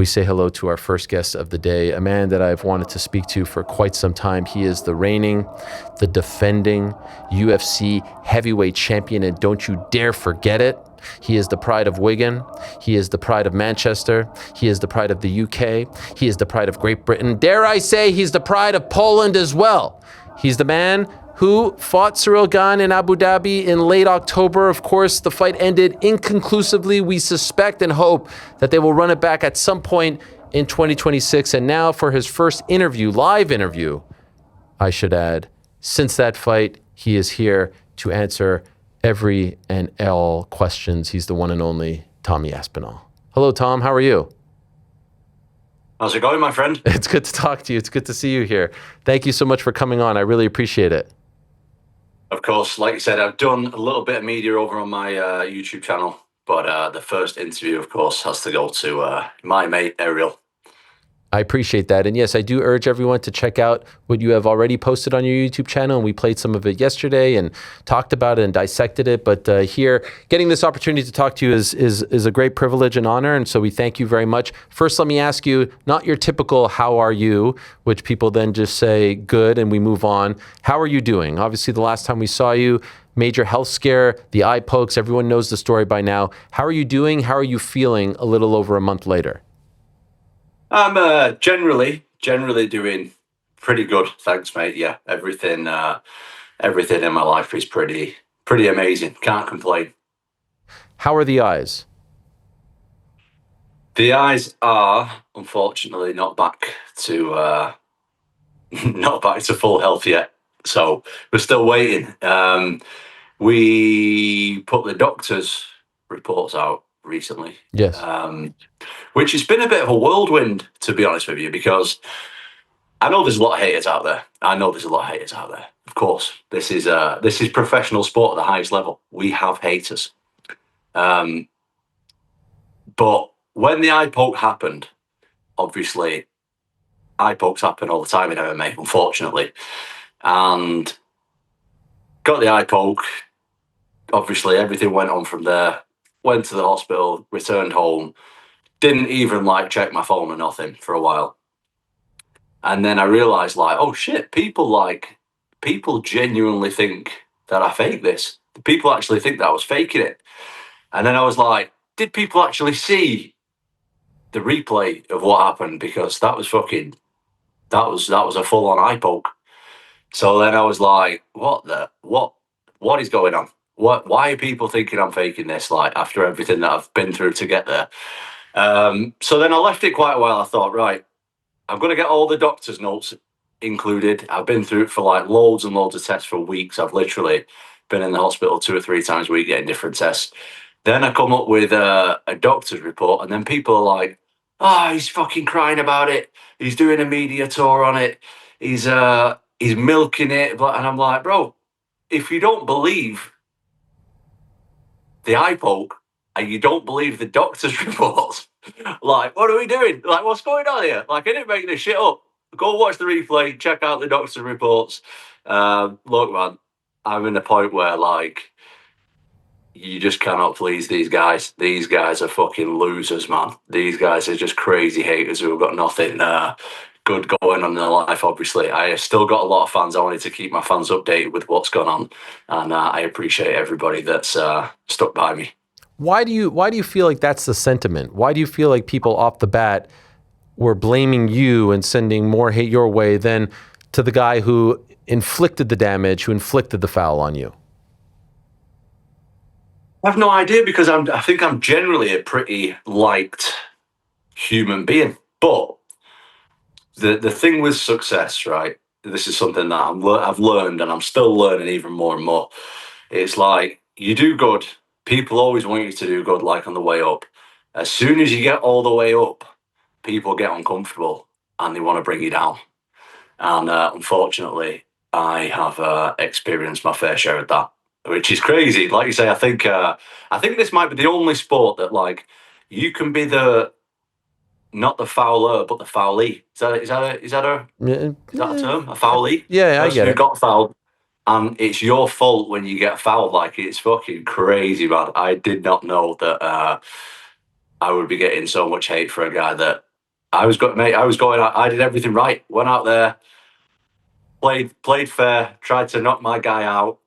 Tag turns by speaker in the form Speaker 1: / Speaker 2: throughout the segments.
Speaker 1: we say hello to our first guest of the day, a man that I've wanted to speak to for quite some time. He is the reigning, the defending UFC heavyweight champion, and don't you dare forget it. He is the pride of Wigan. He is the pride of Manchester. He is the pride of the UK. He is the pride of Great Britain. Dare I say he's the pride of Poland as well. He's the man who fought Cyril Gane in Abu Dhabi in late October. Of course, the fight ended inconclusively. We suspect and hope that they will run it back at some point in 2026. And now for his first interview, live interview, I should add, since that fight, he is here to answer every and all questions. He's the one and only Tom Aspinall. Hello, Tom. How are you?
Speaker 2: How's it going, my friend?
Speaker 1: It's good to talk to you. It's good to see you here. Thank you so much for coming on. I really appreciate it.
Speaker 2: Of course, like you said, I've done a little bit of media over on my YouTube channel, but the first interview, of course, has to go to my mate, Ariel.
Speaker 1: I appreciate that. And yes, I do urge everyone to check out what you have already posted on your YouTube channel. And we played some of it yesterday and talked about it and dissected it. But here, getting this opportunity to talk to you is a great privilege and honor. And so we thank you very much. First, let me ask you, not your typical how are you, which people then just say good and we move on. How are you doing? Obviously, the last time we saw you, major health scare, the eye pokes, everyone knows the story by now. How are you doing? How are you feeling a little over a month later?
Speaker 2: I'm generally doing pretty good, thanks, mate. Yeah, everything in my life is pretty amazing. Can't complain.
Speaker 1: How are the eyes?
Speaker 2: The eyes are unfortunately not back to full health yet, so we're still waiting. We put the doctor's reports out recently.
Speaker 1: Yes.
Speaker 2: Which has been a bit of a whirlwind, to be honest with you, because I know there's a lot of haters out there. Of course, this is professional sport at the highest level. We have haters. But when the eye poke happened, obviously, eye pokes happen all the time in MMA, unfortunately. And got the eye poke. Obviously, everything went on from there. Went to the hospital, returned home. Didn't even check my phone or nothing for a while. And then I realized oh shit, people genuinely think that I faked this. People actually think that I was faking it. And then I was like, did people actually see the replay of what happened? Because that was a full on eye poke. So then I was like, what is going on? Why are people thinking I'm faking this? After everything that I've been through to get there. So then I left it quite a while. I thought, right, I'm going to get all the doctor's notes included. I've been through it for loads and loads of tests for weeks. I've literally been in the hospital 2 or 3 times a week getting different tests. Then I come up with a doctor's report, and then people are like, oh, he's fucking crying about it. He's doing a media tour on it. He's milking it. And I'm like, bro, if you don't believe the eye poke, and you don't believe the doctor's reports, what are we doing? What's going on here? I didn't make this shit up. Go watch the replay, check out the doctor's reports. Look, man, I'm in a point where, you just cannot please these guys. These guys are fucking losers, man. These guys are just crazy haters who have got nothing good going on in their life, obviously. I still got a lot of fans. I wanted to keep my fans updated with what's going on, and I appreciate everybody that's stuck by me.
Speaker 1: Why do you feel like that's the sentiment? Why do you feel like people off the bat were blaming you and sending more hate your way than to the guy who inflicted the damage, who inflicted the foul on you?
Speaker 2: I have no idea, because I think I'm generally a pretty liked human being. But the thing with success, right? This is something that I've learned, and I'm still learning even more and more. It's you do good. People always want you to do good, on the way up. As soon as you get all the way up, people get uncomfortable and they want to bring you down. And unfortunately, I have experienced my fair share of that, which is crazy. Like you say, I think this might be the only sport that you can be not the fouler, but the foulee. Is that a term? A foulee?
Speaker 1: Yeah, I get it.
Speaker 2: Who got fouled, and it's your fault when you get fouled. It's fucking crazy, man. I did not know that I would be getting so much hate for a guy that I was going, mate. I was going. I did everything right. Went out there, played fair, tried to knock my guy out,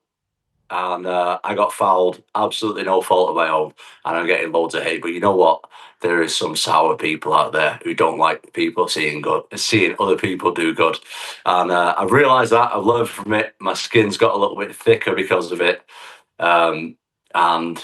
Speaker 2: and I got fouled. Absolutely no fault of my own, and I'm getting loads of hate. But you know what? There is some sour people out there who don't like people seeing other people do good, and I've realised that. I've learned from it. My skin's got a little bit thicker because of it, and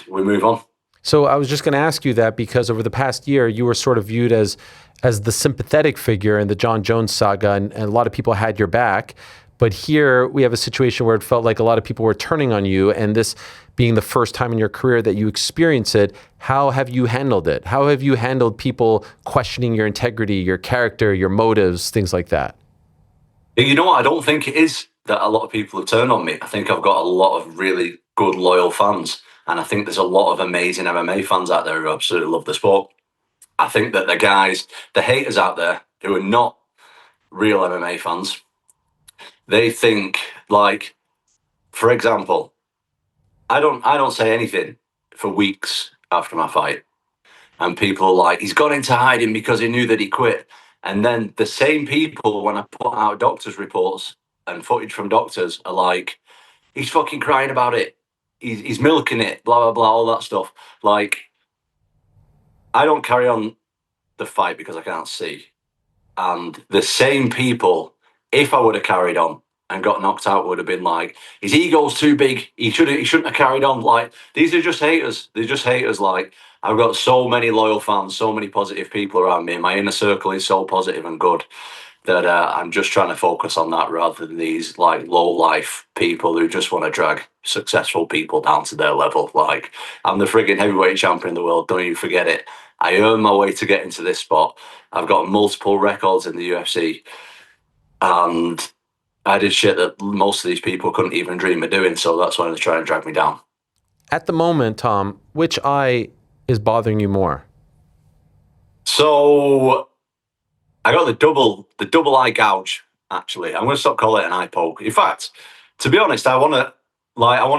Speaker 2: we move on.
Speaker 1: So I was just going to ask you that because over the past year, you were sort of viewed as the sympathetic figure in the John Jones saga, and a lot of people had your back. But here we have a situation where it felt like a lot of people were turning on you, and this being the first time in your career that you experience it, how have you handled it? How have you handled people questioning your integrity, your character, your motives, things like that?
Speaker 2: You know what? I don't think it is that a lot of people have turned on me. I think I've got a lot of really good, loyal fans. And I think there's a lot of amazing MMA fans out there who absolutely love the sport. I think that the haters out there who are not real MMA fans, they think, like, for example, I don't say anything for weeks after my fight. And people are like, he's gone into hiding because he knew that he quit. And then the same people, when I put out doctors' reports and footage from doctors, are like, he's fucking crying about it. He's milking it, blah, blah, blah, all that stuff. Like, I don't carry on the fight because I can't see. And the same people, if I would have carried on and got knocked out, would have been like, his ego's too big. He shouldn't have carried on. Like, these are just haters. They're just haters. Like, I've got so many loyal fans, so many positive people around me. My inner circle is so positive and good that I'm just trying to focus on that rather than these like low life people who just want to drag successful people down to their level. Like, I'm the frigging heavyweight champion of the world. Don't you forget it. I earned my way to get into this spot. I've got multiple records in the UFC, and I did shit that most of these people couldn't even dream of doing. So that's why they're trying to drag me down.
Speaker 1: At the moment, Tom, which eye is bothering you more?
Speaker 2: So I got the double eye gouge. Actually, I'm going to stop calling it an eye poke. In fact, to be honest, I want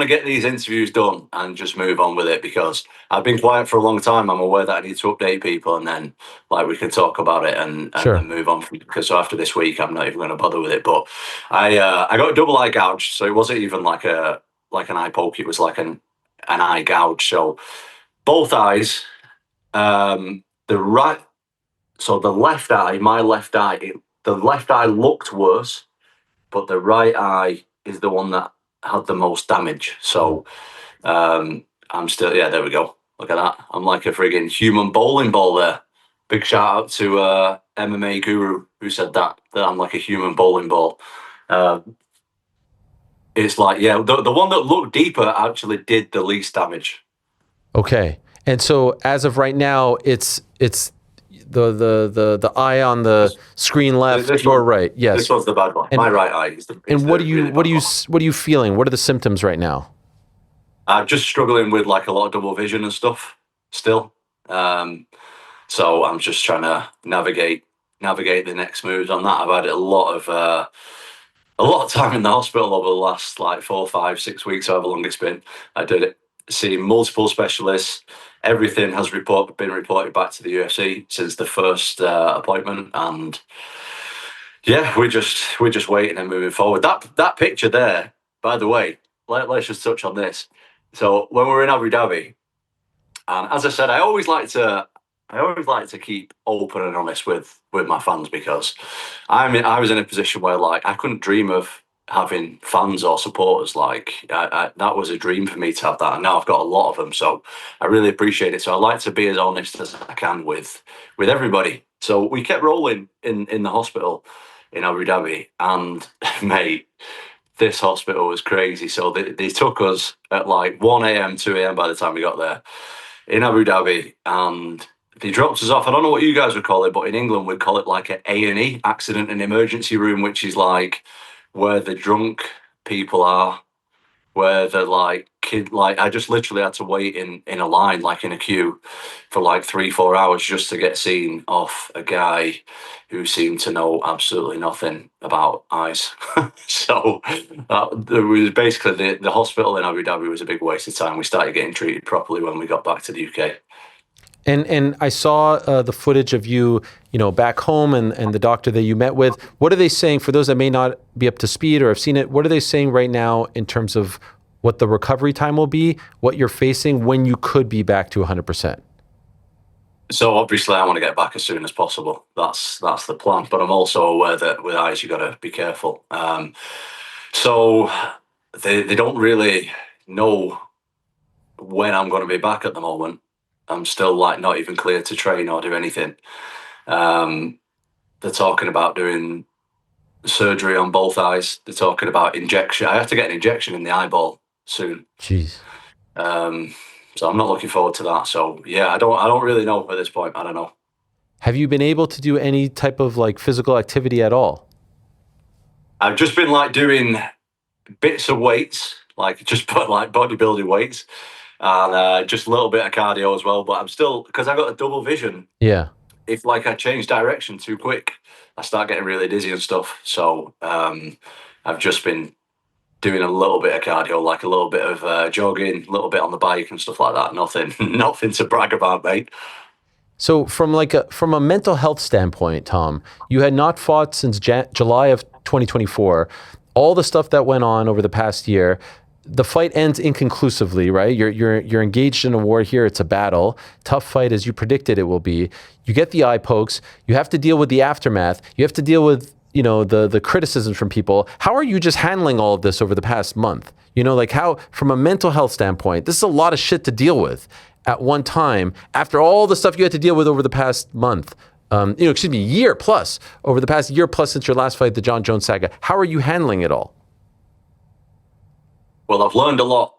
Speaker 2: to get these interviews done and just move on with it because I've been quiet for a long time. I'm aware that I need to update people, and then like we can talk about it and move on. Because so after this week, I'm not even going to bother with it. But I got a double eye gouge, so it wasn't even like an eye poke. It was like an eye gouge. So both eyes, the right. So the left eye, my left eye, the left eye looked worse, but the right eye is the one that had the most damage. So I'm still, yeah, there we go. Look at that. I'm like a friggin' human bowling ball there. Big shout out to MMA Guru who said that I'm like a human bowling ball. It's like, yeah, the one that looked deeper actually did the least damage.
Speaker 1: Okay. And so as of right now, it's the eye on the screen left, your right. Yes.
Speaker 2: This one's the bad one. My right eye is the.
Speaker 1: And what are you feeling? What are the symptoms right now?
Speaker 2: I'm just struggling with like a lot of double vision and stuff still. So I'm just trying to navigate the next moves on that. I've had a lot of time in the hospital over the last like 4, 5, 6 weeks, however long it's been. I did it. Seeing multiple specialists. Everything has been reported back to the UFC since the first appointment, and yeah, we're just waiting and moving forward. That picture there, by the way, let's just touch on this. So when we were in Abu Dhabi, and as I said, I always like to keep open and honest with my fans because I was in a position where like I couldn't dream of having fans or supporters. Like that was a dream for me to have that, and now I've got a lot of them. So I really appreciate it. So I like to be as honest as I can with everybody. So we kept rolling in the hospital in Abu Dhabi, and mate, this hospital was crazy. So they took us at like 1 a.m., 2 a.m. by the time we got there in Abu Dhabi, and they dropped us off. I don't know what you guys would call it, but in England we'd call it like an A&E, accident and emergency room, which is like where the drunk people are, where the like I just literally had to wait in a line, like in a queue for like 3-4 hours just to get seen off a guy who seemed to know absolutely nothing about eyes. So there was basically the hospital in Abu Dhabi was a big waste of time. We started getting treated properly when we got back to the UK.
Speaker 1: And I saw the footage of you, back home and the doctor that you met with. What are they saying for those that may not be up to speed or have seen it? What are they saying right now in terms of what the recovery time will be, what you're facing, when you could be back to 100%?
Speaker 2: So obviously, I want to get back as soon as possible. That's the plan. But I'm also aware that with eyes, you got to be careful. So they don't really know when I'm going to be back at the moment. I'm still not even clear to train or do anything. They're talking about doing surgery on both eyes. They're talking about injection. I have to get an injection in the eyeball soon.
Speaker 1: Jeez.
Speaker 2: So I'm not looking forward to that. So yeah, I don't really know at this point. I don't know.
Speaker 1: Have you been able to do any type of physical activity at all?
Speaker 2: I've just been doing bits of weights, just put bodybuilding weights, and just a little bit of cardio as well. But I'm still, because I got a double vision.
Speaker 1: Yeah.
Speaker 2: If I change direction too quick, I start getting really dizzy and stuff. So I've just been doing a little bit of cardio, a little bit of jogging, a little bit on the bike and stuff like that. Nothing to brag about, mate.
Speaker 1: So from from a mental health standpoint, Tom, you had not fought since July of 2024. All the stuff that went on over the past year, the fight ends inconclusively, right? You're engaged in a war here. It's a battle, tough fight as you predicted it will be. You get the eye pokes. You have to deal with the aftermath. You have to deal with the criticisms from people. How are you just handling all of this over the past month? How, from a mental health standpoint, this is a lot of shit to deal with at one time after all the stuff you had to deal with over the past month. Year plus, over the past year plus since your last fight, the John Jones saga. How are you handling it all?
Speaker 2: Well, I've learned a lot.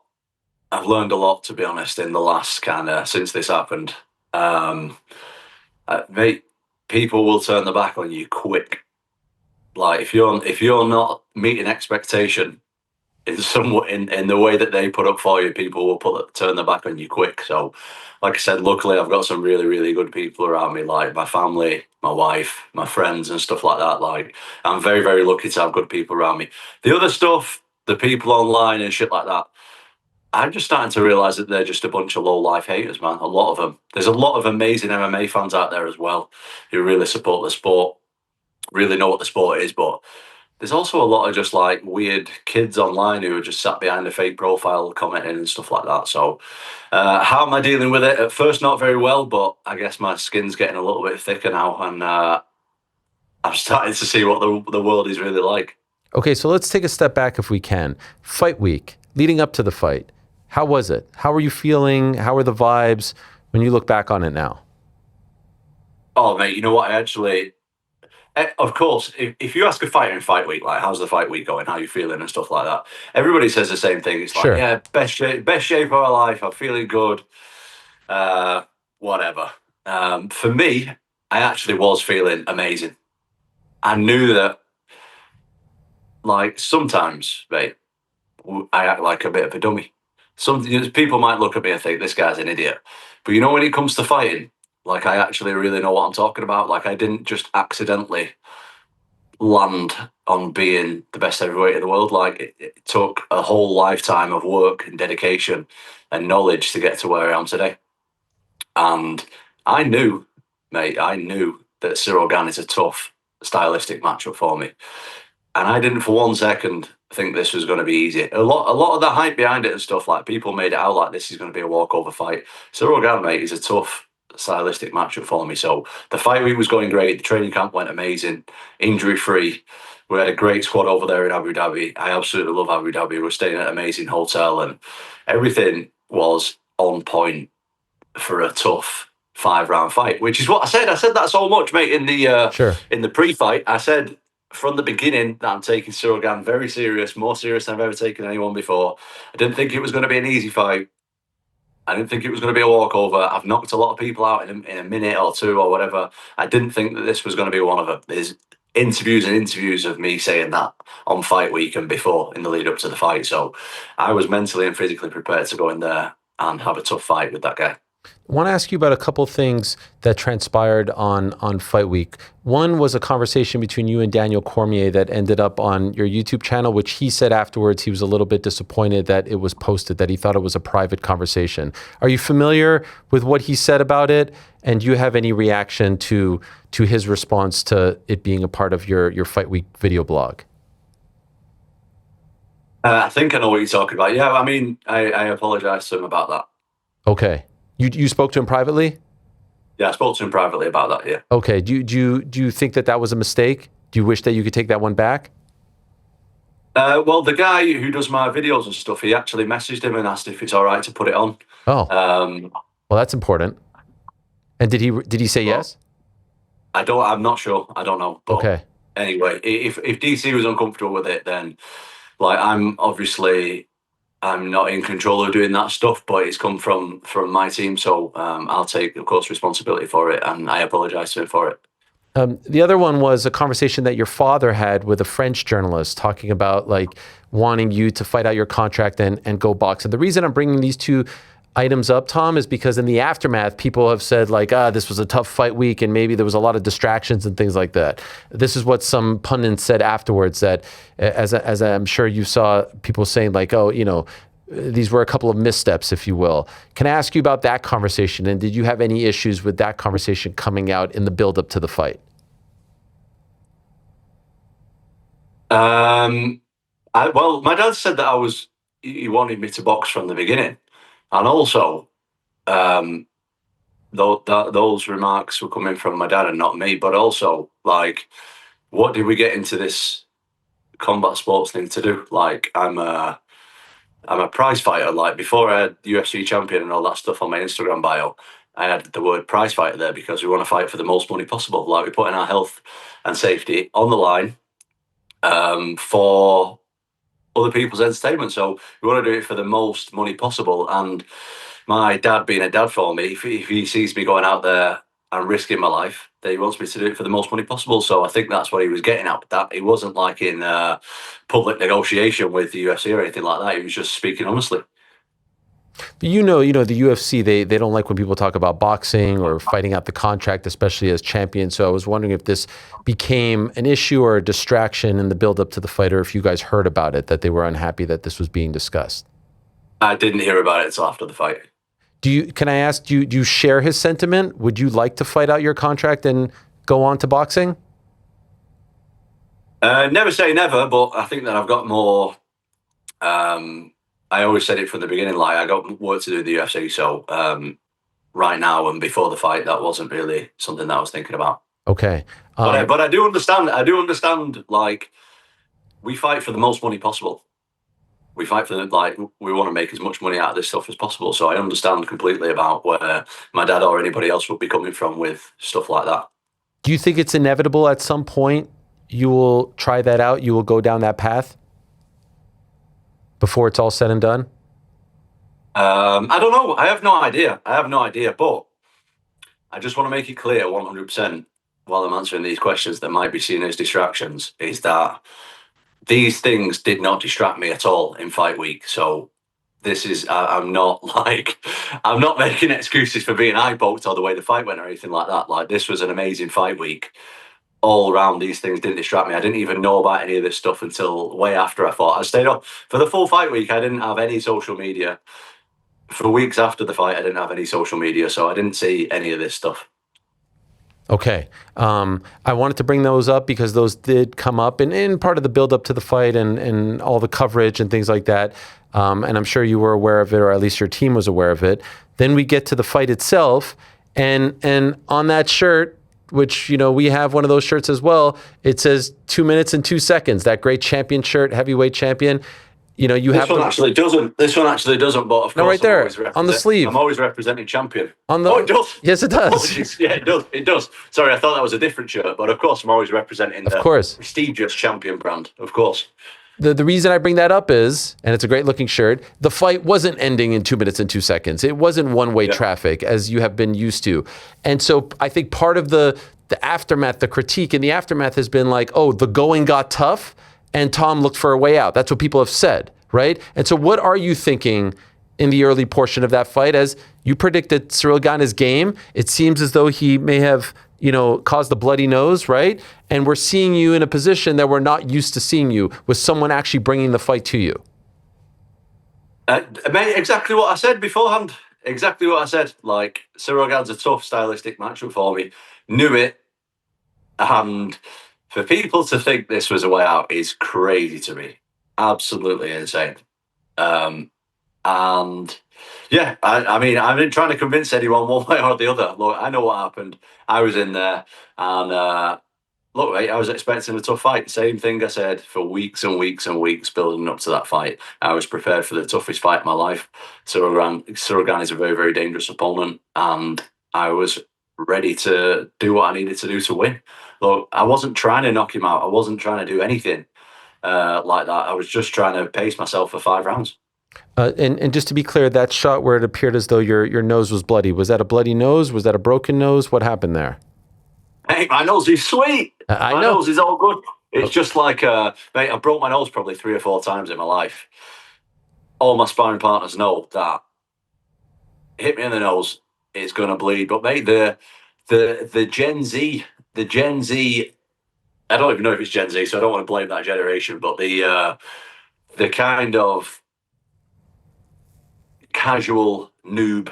Speaker 2: To be honest, in the last since this happened. Mate, people will turn their back on you quick. If you're not meeting expectation in the way that they put up for you, people will turn their back on you quick. So, like I said, luckily I've got some really, really good people around me, like my family, my wife, my friends, and stuff like that. I'm very, very lucky to have good people around me. The other stuff, the people online and shit like that, I'm just starting to realize that they're just a bunch of low life haters, man. A lot of them. There's a lot of amazing MMA fans out there as well who really support the sport, really know what the sport is, but there's also a lot of just weird kids online who are just sat behind a fake profile commenting and stuff like that. So how am I dealing with it? At first, not very well, but I guess my skin's getting a little bit thicker now, and I'm starting to see what the world is really like.
Speaker 1: Okay, so let's take a step back if we can. Fight week, leading up to the fight. How was it? How were you feeling? How were the vibes when you look back on it now?
Speaker 2: Oh, mate, you know what? Of course, if you ask a fighter in fight week, how's the fight week going, how you feeling and stuff like that, everybody says the same thing. It's
Speaker 1: Sure.
Speaker 2: yeah, best shape of my life. I'm feeling good. Whatever. For me, I actually was feeling amazing. I knew that, sometimes, mate, I act like a bit of a dummy. Some people might look at me and think this guy's an idiot, but when it comes to fighting, I actually really know what I'm talking about. I didn't just accidentally land on being the best heavyweight in the world. It took a whole lifetime of work and dedication and knowledge to get to where I am today. And I knew, mate, that Cyril Gane is a tough stylistic matchup for me. And I didn't for one second think this was going to be easy. A lot of the hype behind it and stuff, people made it out like this is going to be a walkover fight. Cyril Gane, mate, is a tough stylistic matchup for me. So the fight week was going great. The training camp went amazing, injury free. We had a great squad over there in Abu Dhabi. I absolutely love Abu Dhabi. We're staying at an amazing hotel, and everything was on point for a tough 5-round fight, which is what I said. I said that so much, mate, in the pre-fight. I said from the beginning that I'm taking Cyril Gane very serious, more serious than I've ever taken anyone before. I didn't think it was going to be an easy fight. I didn't think it was going to be a walkover. I've knocked a lot of people out in a minute or two or whatever. I didn't think that this was going to be one of them. There's interviews and interviews of me saying that on fight week and before in the lead up to the fight. So I was mentally and physically prepared to go in there and have a tough fight with that guy.
Speaker 1: I want to ask you about a couple things that transpired on Fight Week. One was a conversation between you and Daniel Cormier that ended up on your YouTube channel, which he said afterwards he was a little bit disappointed that it was posted, that he thought it was a private conversation. Are you familiar with what he said about it? And do you have any reaction to his response to it being a part of your Fight Week video blog?
Speaker 2: I think I know what you're talking about. Yeah, I mean, I apologize to him about that.
Speaker 1: Okay. You spoke to him privately?
Speaker 2: Yeah, I spoke to him privately about that, yeah.
Speaker 1: Okay. Do you think that was a mistake? Do you wish that you could take that one back?
Speaker 2: Well, the guy who does my videos and stuff, he actually messaged him and asked if it's all right to put it on.
Speaker 1: Oh. Well, that's important. And did he say yes?
Speaker 2: I'm not sure. I don't know. But
Speaker 1: okay.
Speaker 2: Anyway, if DC was uncomfortable with it, then like I'm not in control of doing that stuff, but it's come from my team, so I'll take, of course, responsibility for it, and I apologize to him for it.
Speaker 1: The other one was a conversation that your father had with a French journalist talking about like wanting you to fight out your contract and go box. And the reason I'm bringing these two items up, Tom, is because in the aftermath, people have said like, this was a tough fight week and maybe there was a lot of distractions and things like that. This is what some pundits said afterwards, that as I'm sure you saw people saying like, these were a couple of missteps, if you will. Can I ask you about that conversation? And did you have any issues with that conversation coming out in the build-up to the fight?
Speaker 2: Well, my dad said that he wanted me to box from the beginning. And also, those remarks were coming from my dad and not me. But also, like, what did we get into this combat sports thing to do? Like, I'm a prize fighter. Like, before I had UFC champion and all that stuff on my Instagram bio, I had the word prize fighter there because we want to fight for the most money possible. Like, we're putting our health and safety on the line for other people's entertainment. So we want to do it for the most money possible. And my dad, being a dad for me, if he sees me going out there and risking my life, then he wants me to do it for the most money possible. So I think that's what he was getting at with that. He wasn't like in public negotiation with the UFC or anything like that. He was just speaking honestly.
Speaker 1: But the UFC, they don't like when people talk about boxing or fighting out the contract, especially as champion. So I was wondering if this became an issue or a distraction in the build-up to the fight, or if you guys heard about it, that they were unhappy that this was being discussed.
Speaker 2: I didn't hear about it until after the fight.
Speaker 1: Can I ask, do you share his sentiment? Would you like to fight out your contract and go on to boxing?
Speaker 2: Never say never, but I think that I've got more... I always said it from the beginning, like I got work to do in the UFC. So right now and before the fight, that wasn't really something that I was thinking about.
Speaker 1: Okay.
Speaker 2: But I do understand. Like, we fight for the most money possible. We fight for we want to make as much money out of this stuff as possible. So I understand completely about where my dad or anybody else would be coming from with stuff like that.
Speaker 1: Do you think it's inevitable at some point you will try that out? You will go down that path before it's all said and done?
Speaker 2: I don't know. I have no idea. But I just want to make it clear 100% while I'm answering these questions that might be seen as distractions, is that these things did not distract me at all in fight week. So this is, I'm not making excuses for being eye-poked or the way the fight went or anything like that. Like, this was an amazing fight week. All around, these things didn't distract me. I didn't even know about any of this stuff until way after I fought. I stayed up for the full fight week. I didn't have any social media. For weeks after the fight, I didn't have any social media, so I didn't see any of this stuff.
Speaker 1: Okay. I wanted to bring those up because those did come up in part of the build up to the fight and all the coverage and things like that. And I'm sure you were aware of it, or at least your team was aware of it. Then we get to the fight itself, and on that shirt, which, we have one of those shirts as well, it says 2 minutes and 2 seconds, that great champion shirt, heavyweight champion. This one actually doesn't, but of course, no, right there on the sleeve.
Speaker 2: I'm always representing champion.
Speaker 1: It does. Yes, it does.
Speaker 2: Apologies. Yeah, it does. Sorry, I thought that was a different shirt, but of course, I'm always representing the prestigious champion brand, of course.
Speaker 1: The reason I bring that up is, and it's a great looking shirt, the fight wasn't ending in 2 minutes and 2 seconds. It wasn't one-way traffic as you have been used to. And so I think part of the aftermath, the critique in the aftermath has been like, oh, the going got tough and Tom looked for a way out. That's what people have said, right? And so what are you thinking in the early portion of that fight. As you predicted Ciryl Gane's game, it seems as though he may have, caused a bloody nose, right? And we're seeing you in a position that we're not used to seeing you, with someone actually bringing the fight to you.
Speaker 2: Mate, exactly what I said beforehand. Exactly what I said. Like, Ciryl Gane's a tough stylistic matchup for me. Knew it. And for people to think this was a way out is crazy to me. Absolutely insane. And yeah, I mean, I've been trying to convince anyone one way or the other. Look, I know what happened. I was in there, and look, mate, I was expecting a tough fight. Same thing I said for weeks and weeks and weeks building up to that fight. I was prepared for the toughest fight of my life. Ciryl Gane is a very, very dangerous opponent, and I was ready to do what I needed to do to win. Look, I wasn't trying to knock him out. I wasn't trying to do anything like that. I was just trying to pace myself for 5 rounds.
Speaker 1: And just to be clear, that shot where it appeared as though your nose was bloody, was that a bloody nose? Was that a broken nose? What happened there?
Speaker 2: Hey, my nose is sweet.
Speaker 1: My
Speaker 2: nose is all good. It's just like, mate, I broke my nose probably 3 or 4 times in my life. All my sparring partners know that hit me in the nose, it's going to bleed. But mate, the Gen Z, I don't even know if it's Gen Z, so I don't want to blame that generation, but the kind of casual noob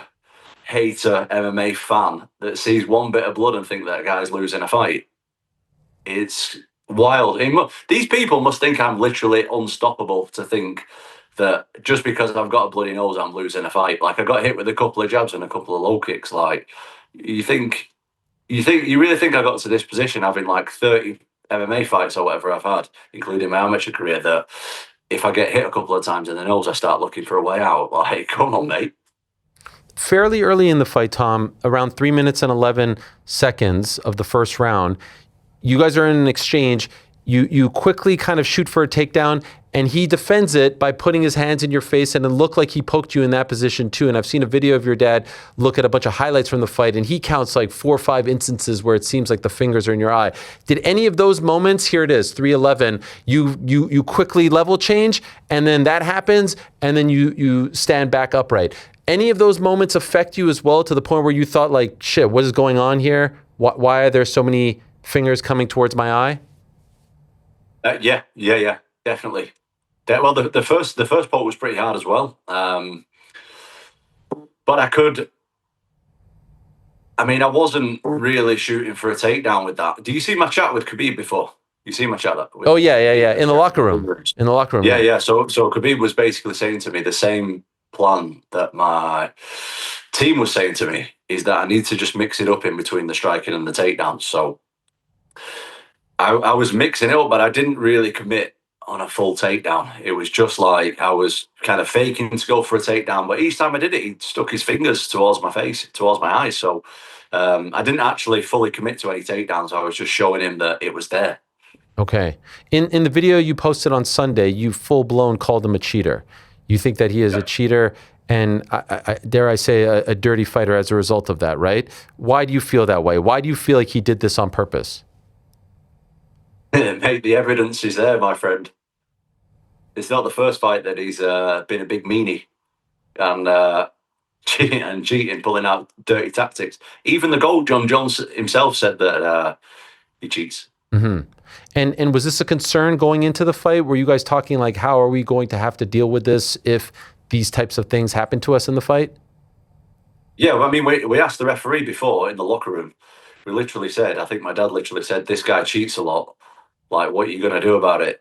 Speaker 2: hater MMA fan that sees one bit of blood and think that guy's losing a fight, it's wild. These people must think I'm literally unstoppable, to think that just because I've got a bloody nose I'm losing a fight. Like, I got hit with a couple of jabs and a couple of low kicks. Like, you really think I got to this position having like 30 MMA fights or whatever I've had, including my amateur career, that if I get hit a couple of times in the nose I start looking for a way out? Like, come on, mate.
Speaker 1: Fairly early in the fight, Tom, around 3 minutes and 11 seconds of the first round, you guys are in an exchange. You quickly kind of shoot for a takedown, and he defends it by putting his hands in your face, and it looked like he poked you in that position too. And I've seen a video of your dad look at a bunch of highlights from the fight, and he counts like 4 or 5 instances where it seems like the fingers are in your eye. Did any of those moments, here it is, 3:11, you quickly level change, and then that happens, and then you stand back upright? Any of those moments affect you as well, to the point where you thought, like, shit, what is going on here? Why are there so many fingers coming towards my eye?
Speaker 2: Yeah, definitely. Well, the first poke was pretty hard as well. But I wasn't really shooting for a takedown with that. Do you see my chat with Khabib before? You see my chat?
Speaker 1: Oh, yeah. In the locker room.
Speaker 2: Yeah. So Khabib was basically saying to me the same plan that my team was saying to me, is that I need to just mix it up in between the striking and the takedowns. So I was mixing it up, but I didn't really commit on a full takedown. It was just like I was kind of faking to go for a takedown, but each time I did it, he stuck his fingers towards my face, towards my eyes. So I didn't actually fully commit to any takedowns. I was just showing him that it was there.
Speaker 1: Okay. In the video you posted on Sunday, you full-blown called him a cheater. You think that he is a cheater, and I dare I say a dirty fighter as a result of that, right? Why do you feel that way? Why do you feel like he did this on purpose?
Speaker 2: Mate, the evidence is there, my friend. It's not the first fight that he's been a big meanie and cheating, pulling out dirty tactics. Even the GOAT, John Jones himself, said that he cheats.
Speaker 1: Mm-hmm. And was this a concern going into the fight? Were you guys talking like, how are we going to have to deal with this if these types of things happen to us in the fight?
Speaker 2: Yeah, well, we asked the referee before in the locker room. We literally said, I think my dad literally said, this guy cheats a lot. Like, what are you going to do about it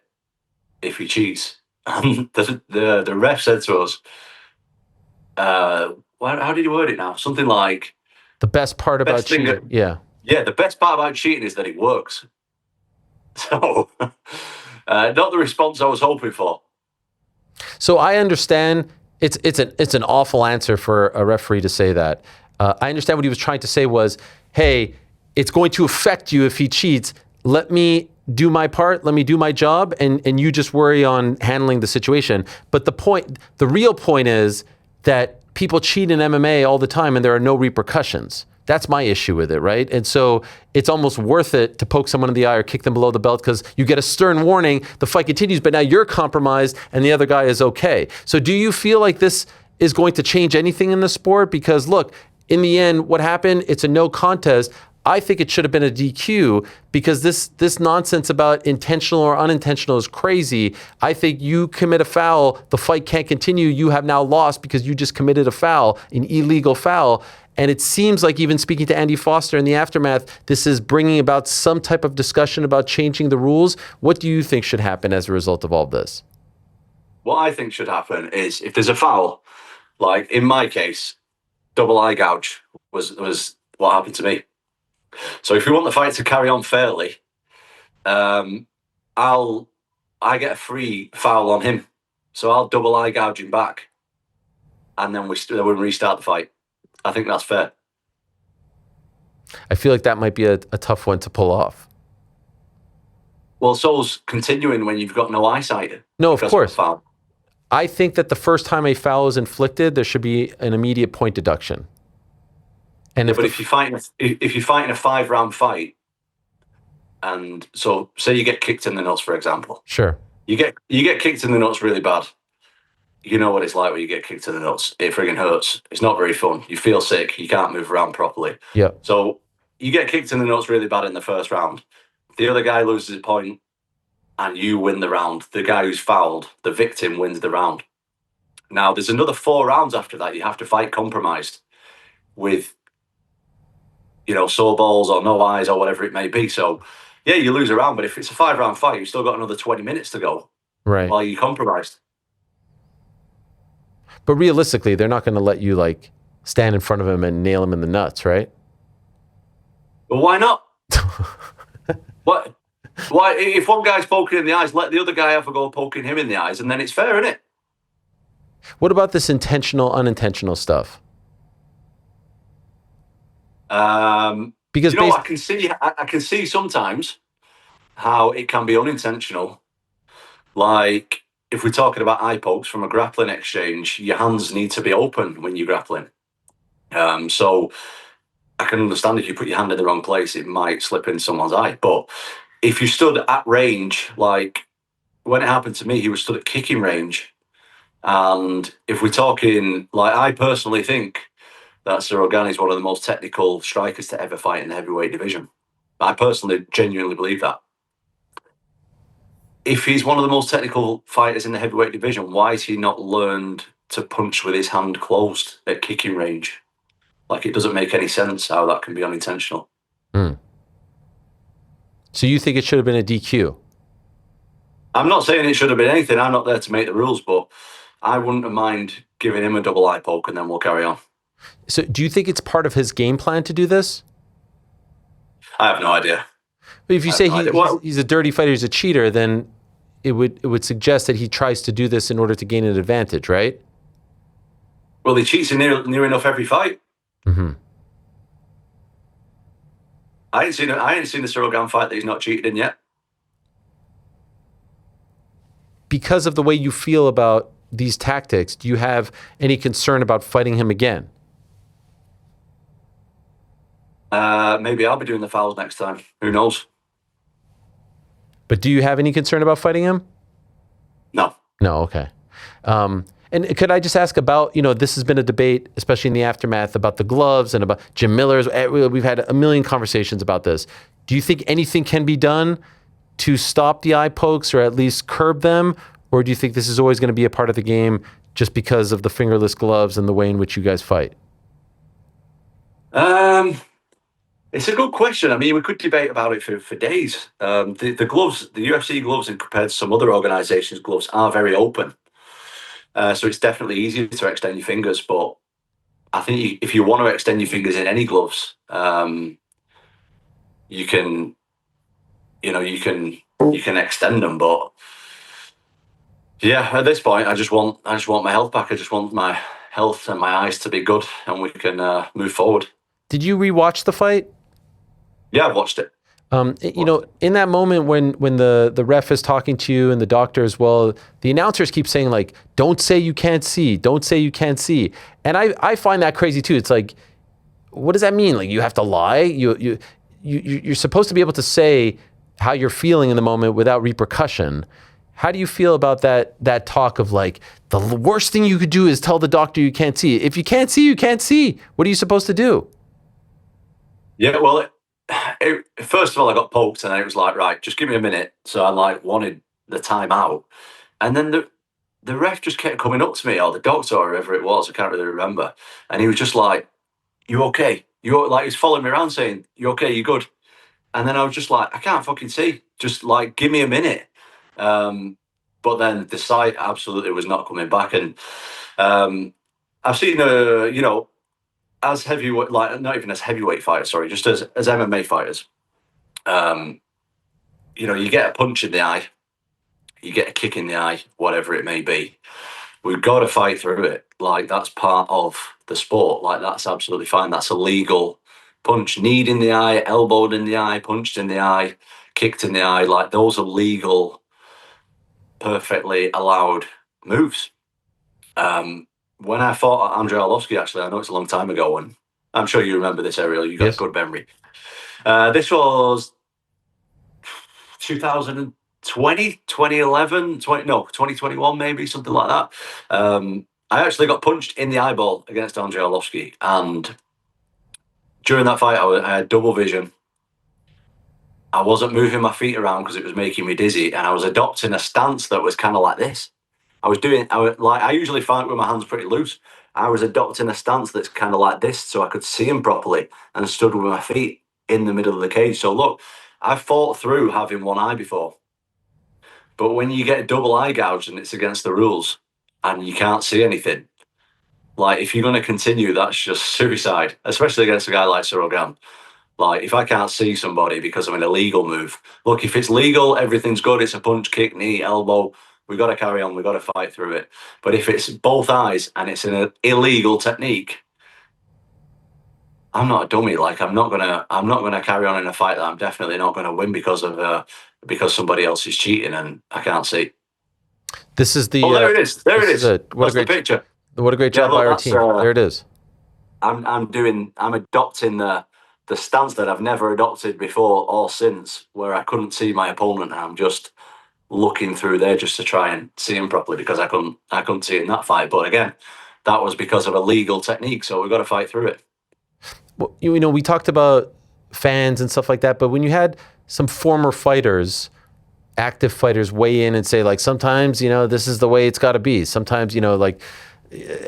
Speaker 2: if he cheats? And the ref said to us, how did he word it now? Something like,
Speaker 1: the best part about cheating. Yeah,
Speaker 2: the best part about cheating is that it works. So, not the response I was hoping for.
Speaker 1: So I understand it's an awful answer for a referee to say that. I understand what he was trying to say was, hey, it's going to affect you if he cheats. Let me do my part, let me do my job, and you just worry on handling the situation. But the real point is that people cheat in MMA all the time and there are no repercussions. That's my issue with it, right? And so it's almost worth it to poke someone in the eye or kick them below the belt because you get a stern warning, the fight continues, but now you're compromised and the other guy is okay. So do you feel like this is going to change anything in the sport? Because look, in the end, what happened? It's a no contest. I think it should have been a DQ because this nonsense about intentional or unintentional is crazy. I think you commit a foul, the fight can't continue. You have now lost because you just committed a foul, an illegal foul. And it seems like, even speaking to Andy Foster in the aftermath, this is bringing about some type of discussion about changing the rules. What do you think should happen as a result of all this?
Speaker 2: What I think should happen is, if there's a foul, like in my case, double eye gouge was what happened to me. So if we want the fight to carry on fairly, I get a free foul on him. So I'll double eye gouge him back, and then we restart the fight. I think that's fair.
Speaker 1: I feel like that might be a tough one to pull off.
Speaker 2: Well, so's continuing when you've got no eyesight.
Speaker 1: No, of course. I think that the first time a foul is inflicted, there should be an immediate point deduction. And
Speaker 2: if you're fighting a 5-round fight, and so say you get kicked in the nuts, for example.
Speaker 1: Sure.
Speaker 2: You get kicked in the nuts really bad. You know what it's like when you get kicked in the nuts. It friggin' hurts. It's not very fun. You feel sick. You can't move around properly.
Speaker 1: Yeah.
Speaker 2: So you get kicked in the nuts really bad in the first round. The other guy loses a point, and you win the round. The guy who's fouled, the victim, wins the round. Now, there's another 4 rounds after that. You have to fight compromised with, sore balls or no eyes or whatever it may be. So, yeah, you lose a round, but if it's a 5-round fight, you've still got another 20 minutes to go.
Speaker 1: Right.
Speaker 2: While you're compromised.
Speaker 1: But realistically, they're not going to let you stand in front of him and nail him in the nuts, right?
Speaker 2: Well, why not? What? Why? If one guy's poking in the eyes, let the other guy have a go poking him in the eyes, and then it's fair, isn't it?
Speaker 1: What about this intentional, unintentional stuff? Because
Speaker 2: I can see sometimes how it can be unintentional. Like, if we're talking about eye pokes from a grappling exchange, your hands need to be open when you're grappling. So I can understand if you put your hand in the wrong place, it might slip in someone's eye. But if you stood at range, like when it happened to me, he was stood at kicking range. And if we're talking, I personally think that Cyril Gane is one of the most technical strikers to ever fight in the heavyweight division. I personally genuinely believe that. If he's one of the most technical fighters in the heavyweight division, why has he not learned to punch with his hand closed at kicking range? It doesn't make any sense how that can be unintentional.
Speaker 1: So you think it should have been a DQ?
Speaker 2: I'm not saying it should have been anything. I'm not there to make the rules, but I wouldn't have mind giving him a double eye poke and then we'll carry on.
Speaker 1: So do you think it's part of his game plan to do this?
Speaker 2: I have no idea.
Speaker 1: If you say he's a dirty fighter, he's a cheater, then it would suggest that he tries to do this in order to gain an advantage, right?
Speaker 2: Well, he cheats in near enough every fight.
Speaker 1: Mm-hmm.
Speaker 2: I ain't seen the Cyril Gane fight that he's not cheated in yet.
Speaker 1: Because of the way you feel about these tactics, do you have any concern about fighting him again?
Speaker 2: Maybe I'll be doing the fouls next time. Who knows?
Speaker 1: But do you have any concern about fighting him?
Speaker 2: No.
Speaker 1: No, okay. And could I just ask about, this has been a debate, especially in the aftermath, about the gloves and about Jim Miller's. We've had a million conversations about this. Do you think anything can be done to stop the eye pokes or at least curb them? Or do you think this is always going to be a part of the game just because of the fingerless gloves and the way in which you guys fight?
Speaker 2: It's a good question. I mean, we could debate about it for days. The gloves, the UFC gloves, and compared to some other organizations' gloves, are very open. So it's definitely easier to extend your fingers. But I think if you want to extend your fingers in any gloves, you can extend them. But yeah, at this point, I just want my health back. I just want my health and my eyes to be good, and we can move forward.
Speaker 1: Did you rewatch the fight?
Speaker 2: Yeah, I've watched it.
Speaker 1: In that moment when the ref is talking to you and the doctor as well, the announcers keep saying don't say you can't see, don't say you can't see. And I find that crazy too. It's what does that mean? You have to lie? You're supposed to be able to say how you're feeling in the moment without repercussion. How do you feel about that talk of like, the worst thing you could do is tell the doctor you can't see? If you can't see, you can't see. What are you supposed to do?
Speaker 2: Yeah, well, first of all, I got poked, and it was like, right, just give me a minute. So I like wanted the time out, and then the ref just kept coming up to me, or the doctor, or whoever it was, I can't really remember, and he was just like, "You okay? Like he's following me around saying, "You okay? You good?" And then I was just like, "I can't fucking see. Just like give me a minute." But then the sight absolutely was not coming back, and I've seen as heavyweight, like not even as heavyweight fighters, sorry, just as MMA fighters. You get a punch in the eye, you get a kick in the eye, whatever it may be. We've got to fight through it. Like that's part of the sport. Like that's absolutely fine. That's a legal punch. Kneed in the eye, elbowed in the eye, punched in the eye, kicked in the eye. Like those are legal, perfectly allowed moves. When I fought Andrei Arlovski, actually, I know it's a long time ago, and I'm sure you remember this, Ariel. You got
Speaker 1: Yes.
Speaker 2: a good memory. This was 2020, 2011, 2021, maybe, something like that. I actually got punched in the eyeball against Andrei Arlovski, and during that fight, I had double vision. I wasn't moving my feet around because it was making me dizzy, and I was adopting a stance that was kind of like this. I usually fight with my hands pretty loose. I was adopting a stance that's kind of like this, so I could see him properly, and stood with my feet in the middle of the cage. So look, I fought through having one eye before, but when you get a double eye gouge and it's against the rules, and you can't see anything, like if you're going to continue, that's just suicide, especially against a guy like Cyril Gane. Like, if I can't see somebody because of an illegal move, look, if it's legal, everything's good. It's a punch, kick, knee, elbow. We got to carry on. We got to fight through it. But if it's both eyes and it's an illegal technique, I'm not a dummy. Like, I'm not gonna carry on in a fight that I'm definitely not gonna win because somebody else is cheating and I can't see.
Speaker 1: This is the.
Speaker 2: Oh, there it is. There it is.
Speaker 1: What a great
Speaker 2: picture.
Speaker 1: What a great job by our team. There it is.
Speaker 2: I'm adopting the stance that I've never adopted before or since, where I couldn't see my opponent. I'm just looking through there just to try and see him properly because I couldn't see in that fight. But again, that was because of a legal technique, so we've got to fight through it.
Speaker 1: Well, we talked about fans and stuff like that, but when you had some former fighters, active fighters, weigh in and say, like, sometimes this is the way it's got to be. Sometimes like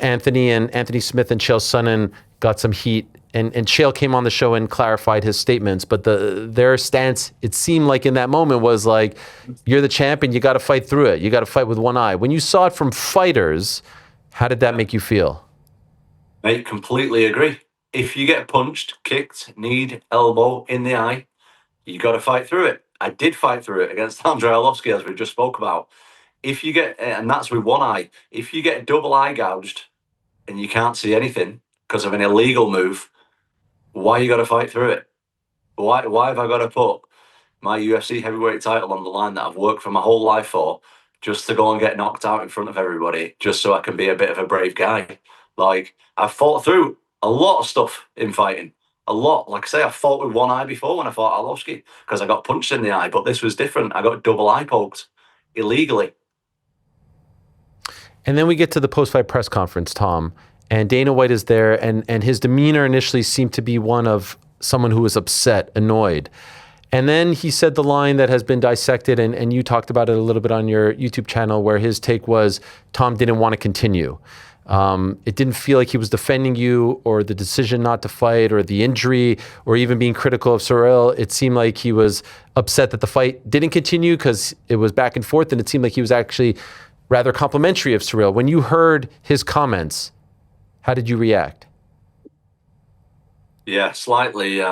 Speaker 1: Anthony Smith and Chael Sonnen got some heat. And Chael came on the show and clarified his statements, but their stance, it seemed like in that moment, was like, you're the champ and you got to fight through it. You got to fight with one eye. When you saw it from fighters, how did that make you feel?
Speaker 2: Mate, completely agree. If you get punched, kicked, kneed, elbow in the eye, you got to fight through it. I did fight through it against Andrei Arlovski, as we just spoke about. If you get, and that's with one eye, if you get double eye gouged and you can't see anything because of an illegal move, why you got to fight through it? Why have I got to put my UFC heavyweight title on the line that I've worked for my whole life for, just to go and get knocked out in front of everybody, just so I can be a bit of a brave guy? Like, I've fought through a lot of stuff in fighting. A lot. Like I say, I fought with one eye before when I fought Arlovski because I got punched in the eye, but this was different. I got double eye poked illegally.
Speaker 1: And then we get to the post-fight press conference, Tom, and Dana White is there, and his demeanor initially seemed to be one of someone who was upset, annoyed. And then he said the line that has been dissected, and you talked about it a little bit on your YouTube channel, where his take was Tom didn't want to continue. It didn't feel like he was defending you or the decision not to fight or the injury or even being critical of Cyril. It seemed like he was upset that the fight didn't continue because it was back and forth, and it seemed like he was actually rather complimentary of Cyril. When you heard his comments, how did you react?
Speaker 2: Yeah, slightly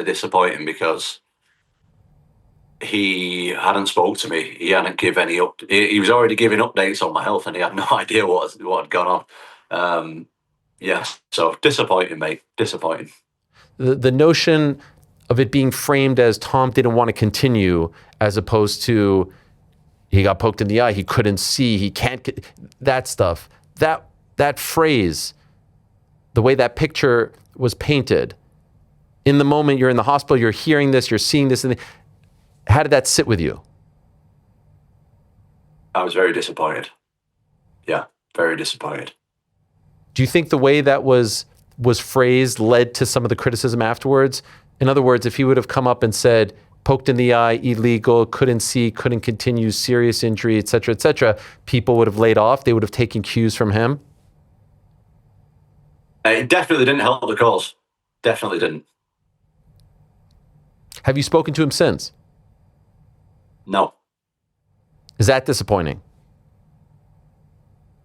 Speaker 2: disappointing because he hadn't spoke to me. He hadn't give any up. He was already giving updates on my health, and he had no idea what had gone on. Yeah, so disappointing, mate. Disappointing.
Speaker 1: The notion of it being framed as Tom didn't want to continue, as opposed to he got poked in the eye, he couldn't see, he can't get that stuff. That phrase, the way that picture was painted, in the moment you're in the hospital, you're hearing this, you're seeing this, and how did that sit with you?
Speaker 2: I was very disappointed. Yeah, very disappointed.
Speaker 1: Do you think the way that was phrased led to some of the criticism afterwards? In other words, if he would have come up and said, poked in the eye, illegal, couldn't see, couldn't continue, serious injury, et cetera, people would have laid off. They would have taken cues from him.
Speaker 2: It definitely didn't help the cause. Definitely didn't.
Speaker 1: Have you spoken to him since?
Speaker 2: No.
Speaker 1: Is that disappointing?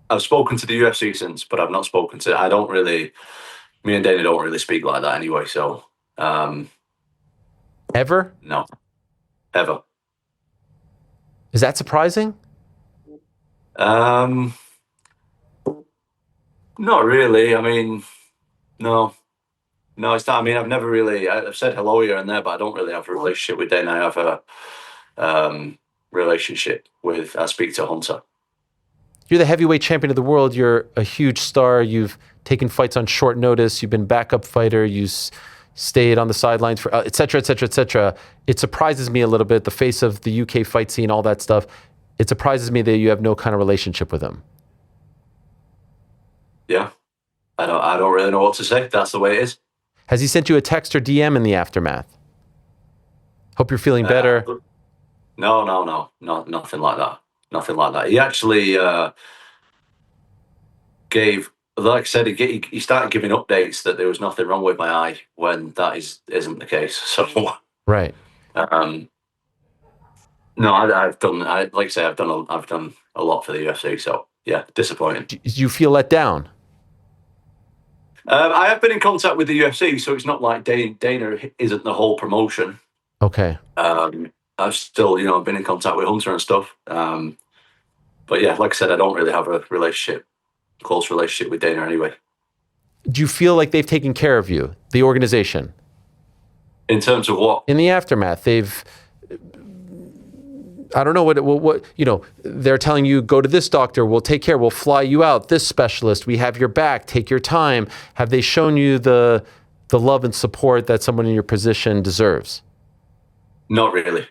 Speaker 2: I've spoken to the UFC since, but I've not spoken to. I don't really. Me and Dana don't really speak like that anyway. So.
Speaker 1: Ever?
Speaker 2: No. Ever.
Speaker 1: Is that surprising?
Speaker 2: Not really. I mean, no. No, it's not. I mean, I've never really. I've said hello here and there, but I don't really have a relationship with Dana. I have a relationship with. I speak to Hunter.
Speaker 1: You're the heavyweight champion of the world. You're a huge star. You've taken fights on short notice. You've been backup fighter. You stayed on the sidelines for et cetera, et cetera, et cetera. It surprises me a little bit, the face of the UK fight scene, all that stuff. It surprises me that you have no kind of relationship with him.
Speaker 2: Yeah. I don't really know what to say. That's the way it is.
Speaker 1: Has he sent you a text or DM in the aftermath? Hope you're feeling better.
Speaker 2: No, nothing like that. Nothing like that. He actually gave, like I said, he started giving updates that there was nothing wrong with my eye when that isn't the case. So
Speaker 1: right.
Speaker 2: No, I've done. Like I say, I've done a lot for the UFC. So yeah, disappointing.
Speaker 1: Do you feel let down?
Speaker 2: I have been in contact with the UFC, so it's not like Dana isn't the whole promotion.
Speaker 1: Okay.
Speaker 2: I've still, been in contact with Hunter and stuff. But yeah, like I said, I don't really have a close relationship with Dana anyway.
Speaker 1: Do you feel like they've taken care of you, the organization?
Speaker 2: In terms of what?
Speaker 1: In the aftermath, I don't know what they're telling you, go to this doctor, we'll take care, we'll fly you out, this specialist, we have your back, take your time. Have they shown you the love and support that someone in your position deserves?
Speaker 2: Not really.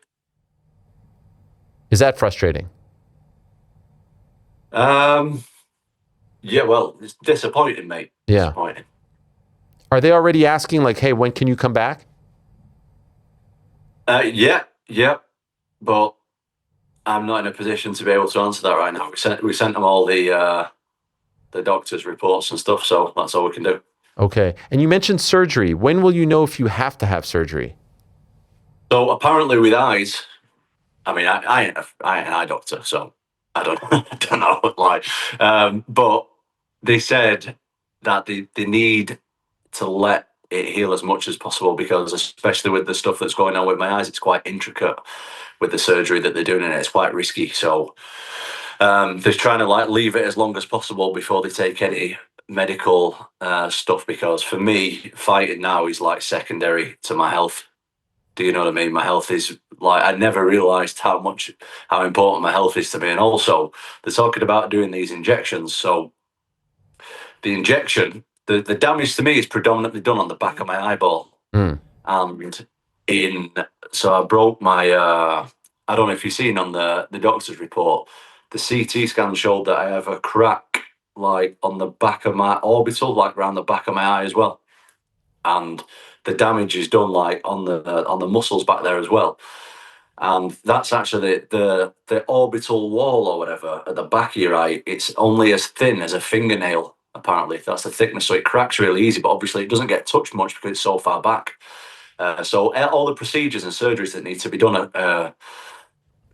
Speaker 1: Is that frustrating?
Speaker 2: Yeah, well, it's disappointing, mate.
Speaker 1: Yeah.
Speaker 2: Disappointing.
Speaker 1: Are they already asking, like, hey, when can you come back?
Speaker 2: Yeah, but I'm not in a position to be able to answer that right now. We sent them all the doctor's reports and stuff, so that's all we can do.
Speaker 1: Okay. And you mentioned surgery. When will you know if you have to have surgery?
Speaker 2: So apparently with eyes, I mean, I ain't an eye doctor, so I don't know, like, but they said that they need to let it heal as much as possible, because especially with the stuff that's going on with my eyes, it's quite intricate with the surgery that they're doing, and it's quite risky. So they're trying to leave it as long as possible before they take any medical stuff, because for me, fighting now is like secondary to my health. Do you know what I mean? My health is like, I never realized how important my health is to me. And also they're talking about doing these injections. So the injection, the damage to me is predominantly done on the back of my eyeball. And so I broke my, I don't know if you've seen on the doctor's report, the CT scan showed that I have a crack like on the back of my orbital, like around the back of my eye as well. And the damage is done like on the muscles back there as well. And that's actually the orbital wall or whatever at the back of your eye. It's only as thin as a fingernail, apparently. That's the thickness, so it cracks really easy, but obviously it doesn't get touched much because it's so far back. So all the procedures and surgeries that need to be done are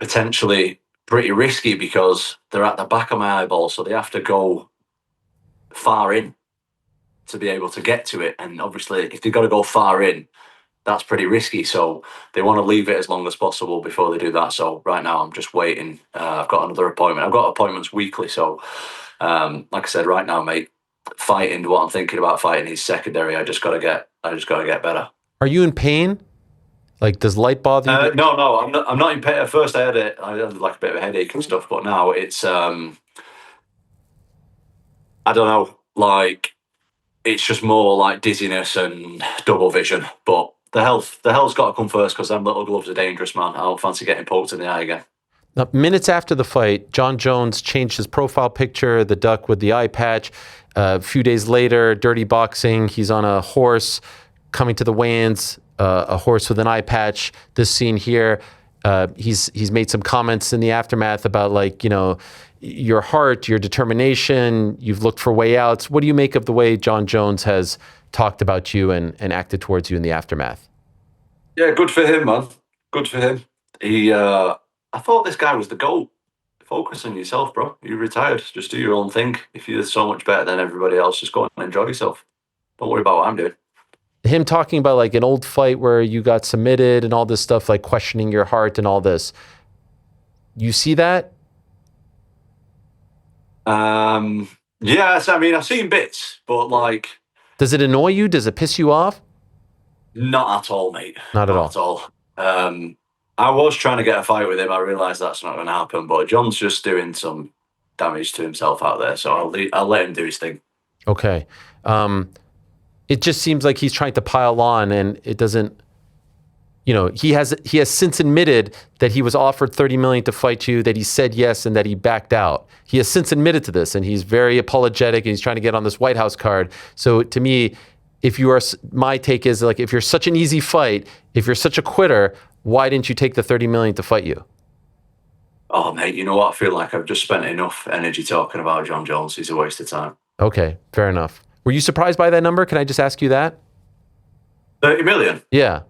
Speaker 2: potentially pretty risky, because they're at the back of my eyeball, so they have to go far in to be able to get to it. And obviously if they've got to go far in, that's pretty risky. So they want to leave it as long as possible before they do that. So right now I'm just waiting. I've got another appointment. I've got appointments weekly. So like I said, right now, mate, fighting, what I'm thinking about fighting is secondary. I just got to get better.
Speaker 1: Are you in pain? Like, does light bother you?
Speaker 2: No, I'm not in pain. At first I had like a bit of a headache and stuff, but now it's, I don't know, like, it's just more like dizziness and double vision. But the health's got to come first, because them little gloves are dangerous, man. I don't fancy getting poked in the eye again.
Speaker 1: Now, minutes after the fight, Jon Jones changed his profile picture, the duck with the eye patch. A few days later, Dirty Boxing, he's on a horse coming to the weigh-ins, a horse with an eye patch. This scene here, he's made some comments in the aftermath about, like, you know, your heart, your determination, you've looked for way outs. What do you make of the way Jon Jones has talked about you and acted towards you in the aftermath?
Speaker 2: Yeah, good for him, man. Good for him. I thought this guy was the GOAT. Focus on yourself, bro. You retired. Just do your own thing. If you're so much better than everybody else, just go and enjoy yourself. Don't worry about what I'm doing.
Speaker 1: Him talking about like an old fight where you got submitted and all this stuff, like questioning your heart and all this. You see that?
Speaker 2: Yes, I mean, I've seen bits, but like,
Speaker 1: does it annoy you? Does it piss you off?
Speaker 2: Not at all, mate.
Speaker 1: Not at
Speaker 2: all. I was trying to get a fight with him. I realised that's not going to happen, but John's just doing some damage to himself out there, so I'll let him do his thing.
Speaker 1: Okay. It just seems like he's trying to pile on, and it doesn't. You know, he has since admitted that he was offered $30 million to fight you, that he said yes, and that he backed out. He has since admitted to this, and he's very apologetic, and he's trying to get on this White House card. So to me, my take is, like, if you're such an easy fight, if you're such a quitter, why didn't you take the $30 million to fight you?
Speaker 2: Oh, mate, you know what? I feel like I've just spent enough energy talking about Jon Jones. He's a waste of time.
Speaker 1: Okay, fair enough. Were you surprised by that number? Can I just ask you that?
Speaker 2: 30 million?
Speaker 1: Yeah.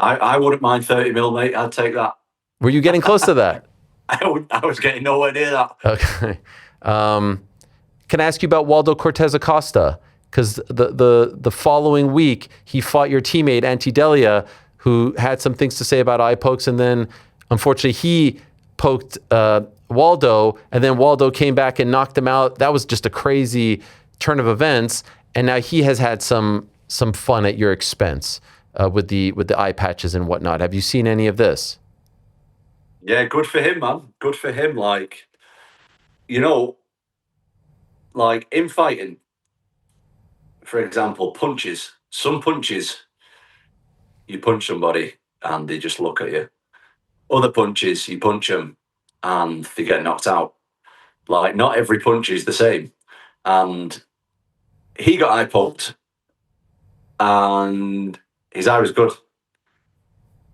Speaker 2: I wouldn't mind 30 mil, mate. I'd take that.
Speaker 1: Were you getting close to that?
Speaker 2: I was getting nowhere near that.
Speaker 1: Okay. Can I ask you about Waldo Cortez Acosta? Because the following week, he fought your teammate, Antidelia, who had some things to say about eye pokes, and then, unfortunately, he poked Waldo, and then Waldo came back and knocked him out. That was just a crazy turn of events, and now he has had some fun at your expense with the eye patches and whatnot. Have you seen any of this?
Speaker 2: Yeah, good for him, man. Good for him. Like, you know, like in fighting, for example, punches. Some punches, you punch somebody and they just look at you. Other punches, you punch them and they get knocked out. Like, not every punch is the same. And he got eye poked and his eye was good.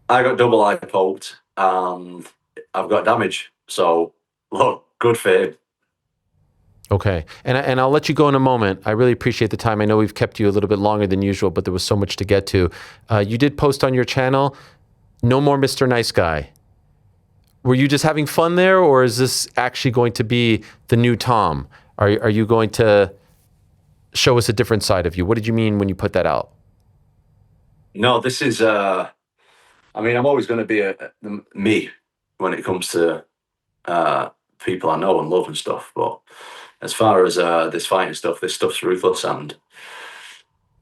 Speaker 2: I got double eye poked and I've got damage. So, look, good for him.
Speaker 1: Okay. And I'll let you go in a moment. I really appreciate the time. I know we've kept you a little bit longer than usual, but there was so much to get to. You did post on your channel, "No more Mr. Nice Guy." Were you just having fun there, or is this actually going to be the new Tom? Are you going to show us a different side of you? What did you mean when you put that out?
Speaker 2: No, this is, I mean, I'm always going to be me when it comes to people I know and love and stuff. But as far as this fighting stuff, this stuff's ruthless. And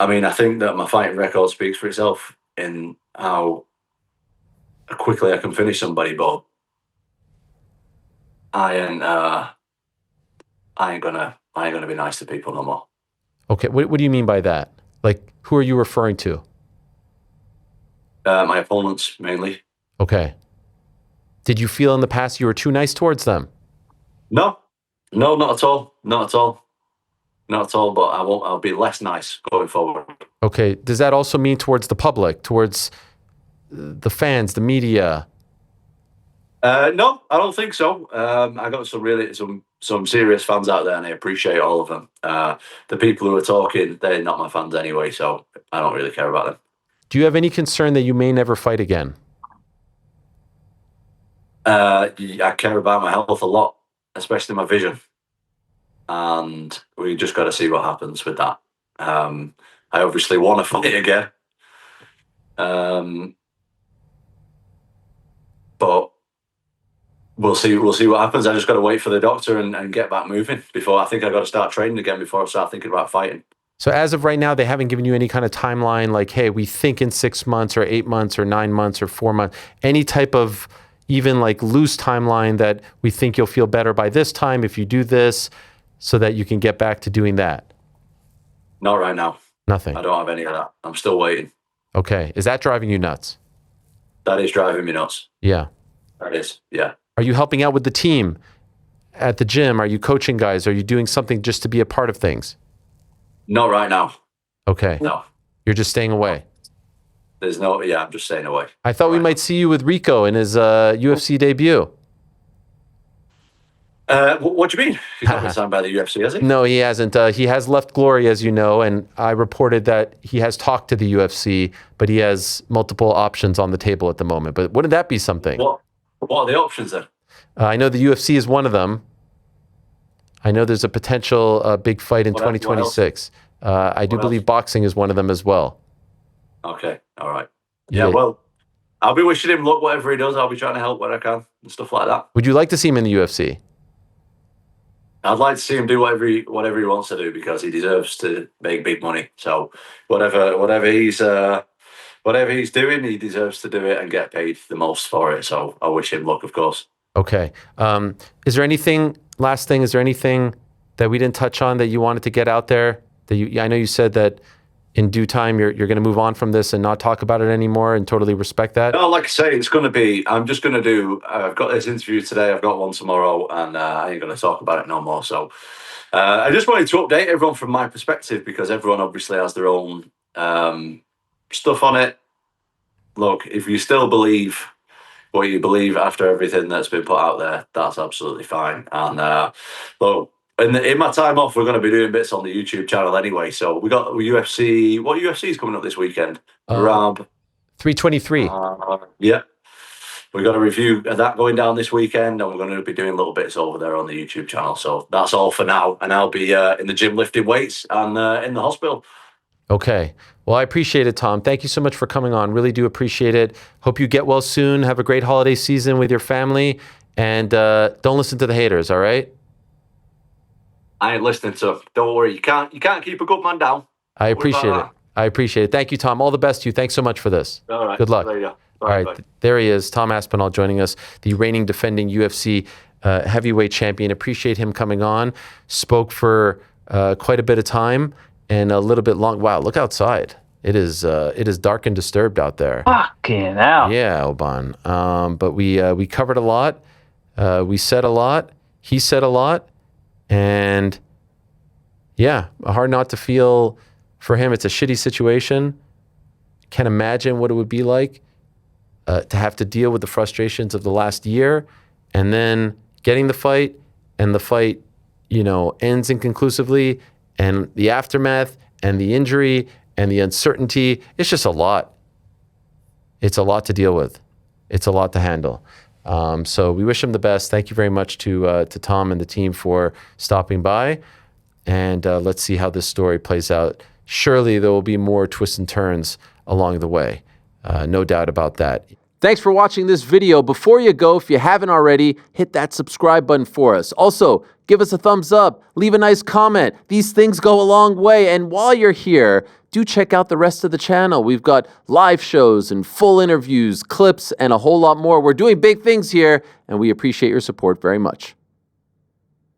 Speaker 2: I mean, I think that my fighting record speaks for itself in how quickly I can finish somebody. But I ain't gonna be nice to people no more.
Speaker 1: Okay, what do you mean by that? Like, who are you referring to?
Speaker 2: My opponents, mainly.
Speaker 1: Okay. Did you feel in the past you were too nice towards them?
Speaker 2: No, not at all. Not at all. Not at all, but I'll be less nice going forward.
Speaker 1: Okay, does that also mean towards the public, towards the fans, the media?
Speaker 2: No, I don't think so. I got some serious fans out there, and I appreciate all of them. The people who are talking, they're not my fans anyway, so I don't really care about them.
Speaker 1: Do you have any concern that you may never fight again?
Speaker 2: I care about my health a lot, especially my vision, and we just got to see what happens with that. I obviously want to fight again, but we'll see what happens. I just got to wait for the doctor and get back moving before I think I got to start training again before I start thinking about fighting.
Speaker 1: So as of right now, they haven't given you any kind of timeline, like, hey, we think in 6 months or 8 months or 9 months or 4 months, any type of even like loose timeline that we think you'll feel better by this time if you do this, so that you can get back to doing that?
Speaker 2: Not right now.
Speaker 1: Nothing.
Speaker 2: I don't have any of that. I'm still waiting.
Speaker 1: Okay. Is that driving you nuts?
Speaker 2: That is driving me nuts.
Speaker 1: Yeah.
Speaker 2: That is, yeah.
Speaker 1: Are you helping out with the team at the gym? Are you coaching guys? Are you doing something just to be a part of things?
Speaker 2: Not right now.
Speaker 1: Okay.
Speaker 2: No.
Speaker 1: You're just staying away.
Speaker 2: There's no, I'm just staying away.
Speaker 1: I thought we might see you with Rico in his UFC debut.
Speaker 2: What do you mean? He's not been signed by the UFC, has he?
Speaker 1: No, he hasn't. He has left Glory, as you know, and I reported that he has talked to the UFC, but he has multiple options on the table at the moment. But wouldn't that be something?
Speaker 2: What are the options then?
Speaker 1: I know the UFC is one of them. I know there's a potential big fight in 2026. I do believe boxing is one of them as well.
Speaker 2: Okay, all right. Yeah, well, I'll be wishing him luck, whatever he does. I'll be trying to help where I can and stuff like that.
Speaker 1: Would you like to see him in the UFC?
Speaker 2: I'd like to see him do whatever he wants to do because he deserves to make big money. So whatever he's doing, he deserves to do it and get paid the most for it. So I wish him luck, of course.
Speaker 1: Okay. Is there anything? Last thing, is there anything that we didn't touch on that you wanted to get out there? That I know you said that in due time you're going to move on from this and not talk about it anymore, and totally respect that.
Speaker 2: No, like I say, it's going to be. I'm just going to do. I've got this interview today. I've got one tomorrow, and I ain't going to talk about it no more. So I just wanted to update everyone from my perspective because everyone obviously has their own stuff on it. Look, if you still believe what you believe after everything that's been put out there, that's absolutely fine. And look. In my time off, we're going to be doing bits on the YouTube channel anyway. So we got UFC. What UFC is coming up this weekend? Rob
Speaker 1: 323.
Speaker 2: Yeah, we got a review of that going down this weekend, and we're going to be doing little bits over there on the YouTube channel. So that's all for now, and I'll be in the gym lifting weights and in the hospital.
Speaker 1: Okay. Well, I appreciate it, Tom. Thank you so much for coming on. Really do appreciate it. Hope you get well soon. Have a great holiday season with your family, and don't listen to the haters. All right.
Speaker 2: I ain't listening to. Don't worry. You can't keep a good man down.
Speaker 1: I appreciate it. I appreciate it. Thank you, Tom. All the best to you. Thanks so much for this.
Speaker 2: All right.
Speaker 1: Good luck.
Speaker 2: There you go.
Speaker 1: All right. There he is, Tom Aspinall, joining us, the reigning defending UFC heavyweight champion. Appreciate him coming on. Spoke for quite a bit of time and a little bit long. Wow, look outside. It is dark and disturbed out there.
Speaker 3: Fucking hell.
Speaker 1: Yeah, Oban. But we covered a lot. We said a lot. He said a lot. And yeah, hard not to feel for him. It's a shitty situation. Can't imagine what it would be like to have to deal with the frustrations of the last year and then getting the fight, and the fight, ends inconclusively, and the aftermath and the injury and the uncertainty. It's just a lot. It's a lot to deal with. It's a lot to handle. So we wish him the best. Thank you very much to Tom and the team for stopping by. And let's see how this story plays out. Surely there will be more twists and turns along the way. No doubt about that. Thanks for watching this video. Before you go, if you haven't already, hit that subscribe button for us. Also, give us a thumbs up. Leave a nice comment. These things go a long way. And while you're here, do check out the rest of the channel. We've got live shows and full interviews, clips, and a whole lot more. We're doing big things here, and we appreciate your support very much.